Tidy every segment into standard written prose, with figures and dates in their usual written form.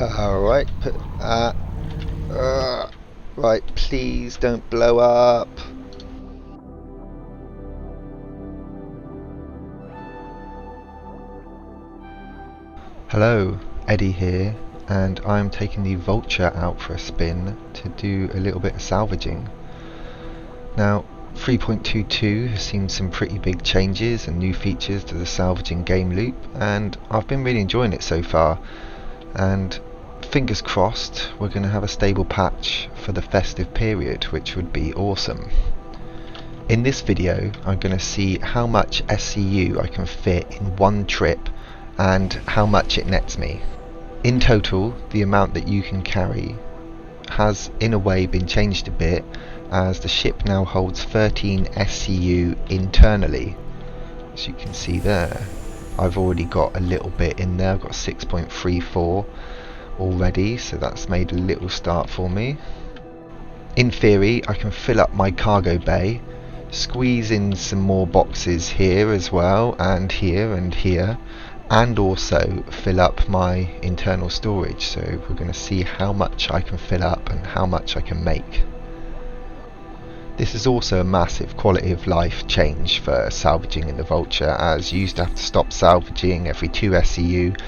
Alright, right, please don't blow up. Hello, Eddie here, and I'm taking the Vulture out for a spin to do a little bit of salvaging. Now, 3.22 has seen some pretty big changes and new features to the salvaging game loop, and I've been really enjoying it so far. And fingers crossed we're going to have a stable patch for the festive period, which would be awesome. In this video I'm going to see how much SCU I can fit in one trip and how much it nets me. In total, the amount that you can carry has in a way been changed a bit, as the ship now holds 13 SCU internally. As you can see there, I've already got a little bit in there. I've got 6.34 already, so that's made a little start for me. In theory, I can fill up my cargo bay, squeeze in some more boxes here as well, and here, and also fill up my internal storage. So we're going to see how much I can fill up and how much I can make. This is also a massive quality of life change for salvaging in the Vulture, as you used to have to stop salvaging every 2 SCU,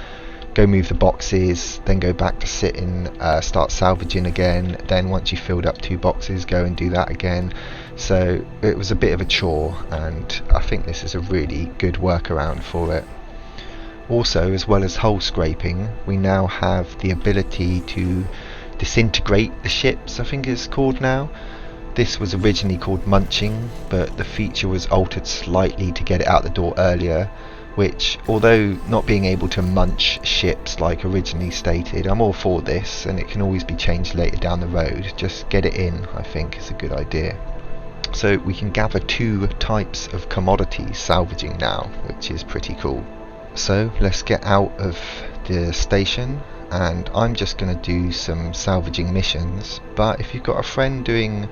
go move the boxes, then go back to sit and start salvaging again, then once you filled up 2 boxes, go and do that again. So it was a bit of a chore, and I think this is a really good workaround for it. Also, as well as hull scraping, we now have the ability to disintegrate the ships, I think it's called now. This was originally called munching, but the feature was altered slightly to get it out the door earlier, which, although not being able to munch ships like originally stated, I'm all for this, and it can always be changed later down the road. Just get it in, I think, is a good idea. So we can gather 2 types of commodities salvaging now, which is pretty cool. So let's get out of the station, and I'm just going to do some salvaging missions. But if you've got a friend doing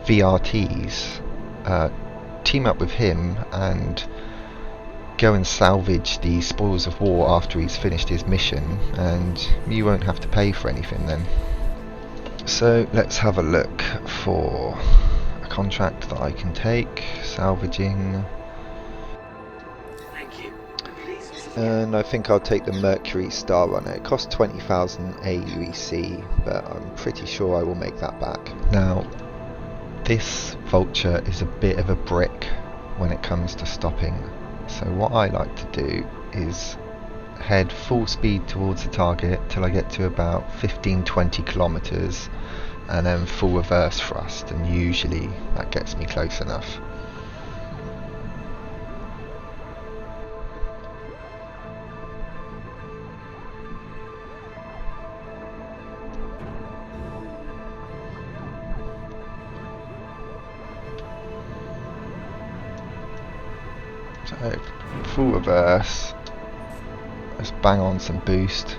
VRTs, team up with him and go and salvage the spoils of war after he's finished his mission, and you won't have to pay for anything then. So let's have a look for a contract that I can take, salvaging. And I think I'll take the Mercury Star Runner. It costs 20,000 AUEC, but I'm pretty sure I will make that back. Now, this Vulture is a bit of a brick when it comes to stopping. So what I like to do is head full speed towards the target till I get to about 15-20 kilometers, and then full reverse thrust, and usually that gets me close enough. So, full reverse, let's bang on some boost.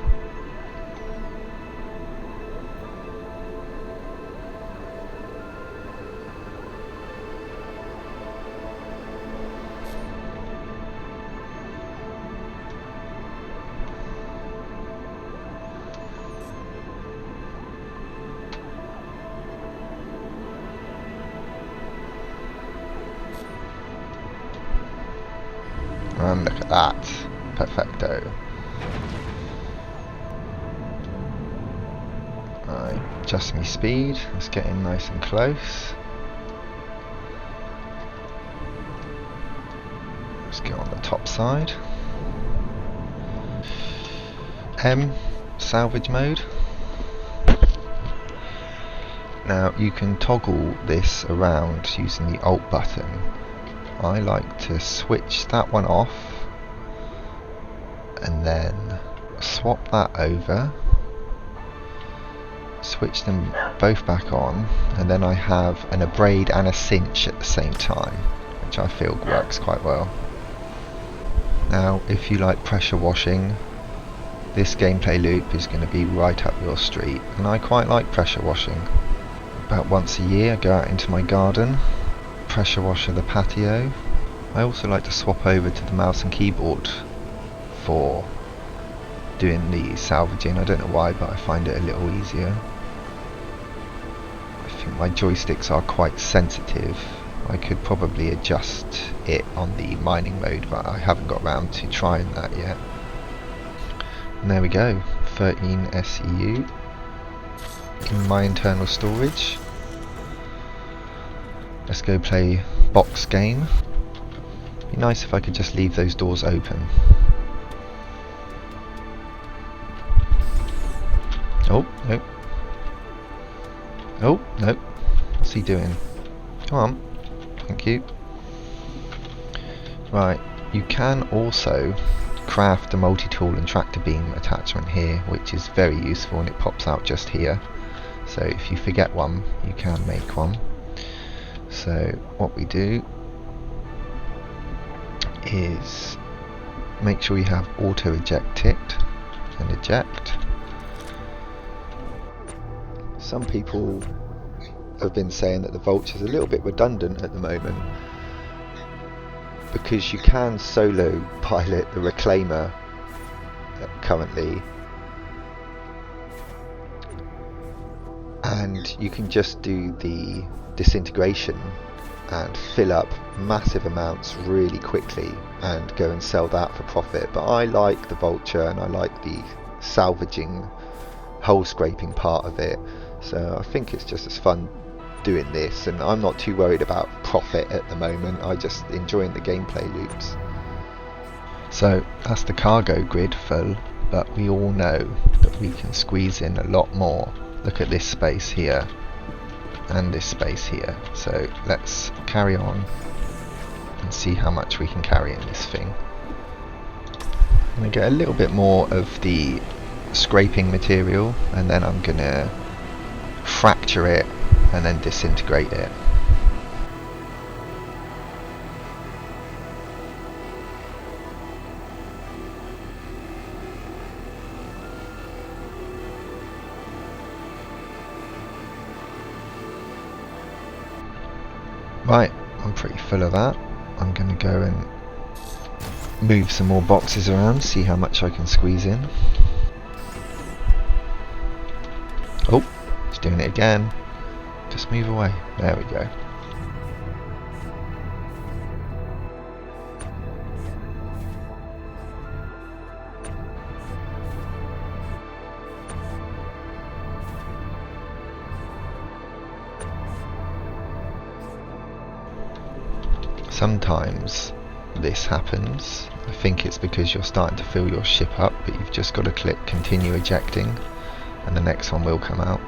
And look at that, perfecto. Right, adjust my speed, let's get in nice and close. Let's get on the top side. Salvage mode. Now you can toggle this around using the Alt button. I like to switch that one off and then swap that over, switch them both back on, and then I have an abrade and a cinch at the same time, which I feel works quite well. Now if you like pressure washing, this gameplay loop is going to be right up your street, and I quite like pressure washing. About once a year I go out into my garden, pressure washer the patio. I also like to swap over to the mouse and keyboard for doing the salvaging. I don't know why, but I find it a little easier. I think my joysticks are quite sensitive. I could probably adjust it on the mining mode, but I haven't got around to trying that yet. And there we go, 13 SCU in my internal storage. Let's go play box game. Be nice if I could just leave those doors open. Oh, no. Oh, no. What's he doing? Come on. Thank you. Right, you can also craft a multi-tool and tractor beam attachment here, which is very useful, and it pops out just here. So if you forget one, you can make one. So what we do is make sure you have auto eject ticked and eject. Some people have been saying that the Vulture is a little bit redundant at the moment, because you can solo pilot the Reclaimer currently, and you can just do the disintegration and fill up massive amounts really quickly and go and sell that for profit. But I like the Vulture, and I like the salvaging, hole scraping part of it, so I think it's just as fun doing this, and I'm not too worried about profit at the moment. I just enjoying the gameplay loops. So that's the cargo grid full, but we all know that we can squeeze in a lot more. Look at this space here and this space here. So let's carry on and see how much we can carry in this thing. I'm going to get a little bit more of the scraping material, and then I'm going to fracture it and then disintegrate it. Right, I'm pretty full of that. I'm going to go and move some more boxes around, see how much I can squeeze in. Oh, it's doing it again. Just move away. There we go. Sometimes this happens. I think it's because you're starting to fill your ship up, but you've just got to click continue ejecting and the next one will come out.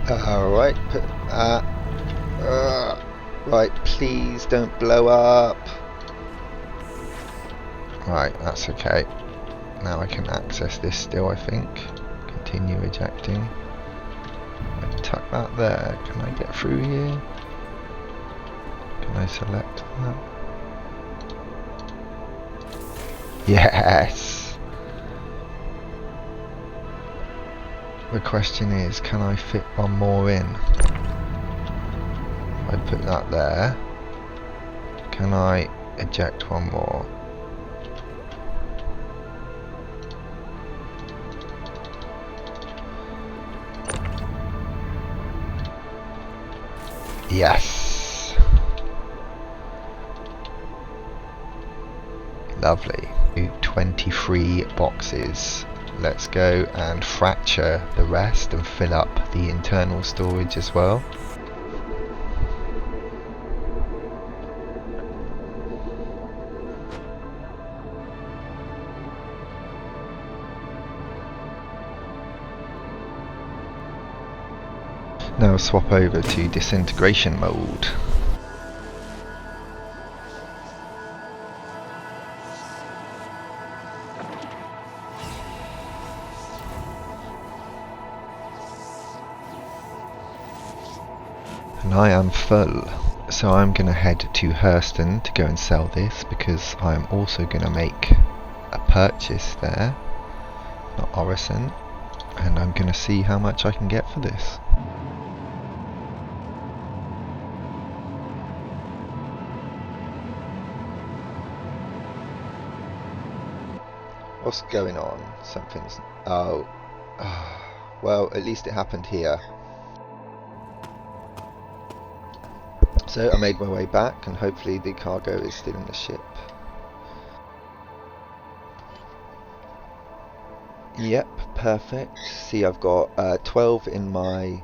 Alright, right, please don't blow up. Right, that's okay. Now I can access this still, I think. Continue ejecting. I tuck that there. Can I get through here? Can I select that? Yes! The question is, can I fit one more in? I put that there. Can I eject one more? Yes! Lovely. 23 boxes. Let's go and fracture the rest and fill up the internal storage as well. Now swap over to disintegration mode. And I am full. So I'm going to head to Hurston to go and sell this, because I'm also going to make a purchase there, not Orison, and I'm going to see how much I can get for this. What's going on? Something's... oh. Well, at least it happened here. So I made my way back, and hopefully the cargo is still in the ship. Yep, perfect. See, I've got 12 in my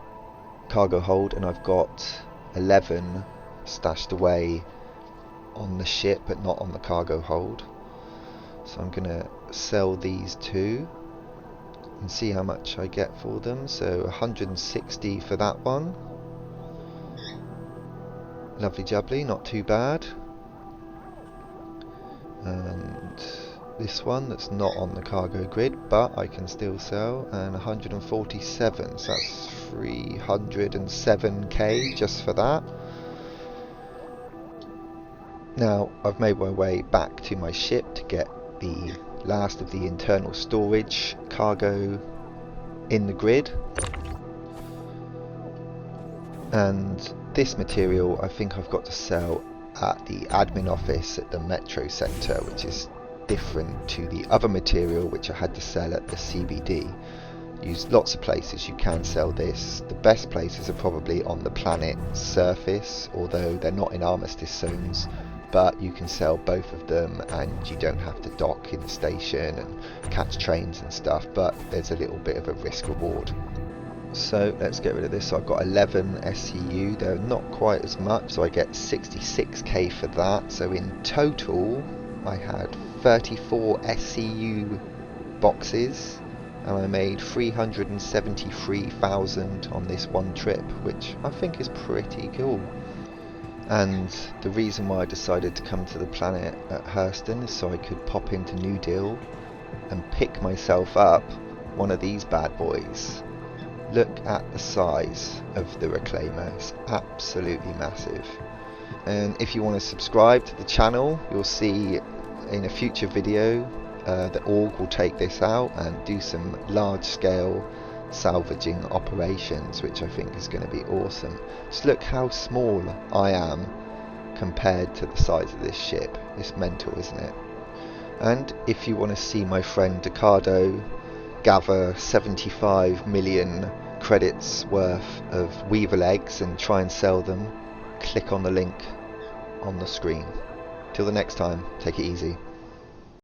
cargo hold, and I've got 11 stashed away on the ship, but not on the cargo hold. So I'm gonna sell these two and see how much I get for them. So 160 for that one. Lovely jubbly, not too bad. And this one that's not on the cargo grid, but I can still sell, and 147, so that's 307k just for that. Now I've made my way back to my ship to get the last of the internal storage cargo in the grid, and this material I think I've got to sell at the admin office at the Metro Centre, which is different to the other material which I had to sell at the CBD. Use lots of places you can sell this. The best places are probably on the planet's surface, although they're not in armistice zones, but you can sell both of them and you don't have to dock in the station and catch trains and stuff, but there's a little bit of a risk reward. So let's get rid of this. So I've got 11 SCU, they're not quite as much, so I get 66k for that. So in total I had 34 SCU boxes, and I made 373,000 on this one trip, which I think is pretty cool. And the reason why I decided to come to the planet at Hurston is so I could pop into New Deal and pick myself up one of these bad boys. Look at the size of the Reclaimer, it's absolutely massive. And if you want to subscribe to the channel, you'll see in a future video the org will take this out and do some large scale salvaging operations, which I think is going to be awesome. Just look how small I am compared to the size of this ship. It's mental, isn't it? And if you want to see my friend Ricardo gather 75 million credits worth of Weevil eggs and try and sell them, click on the link on the screen. Till the next time, take it easy.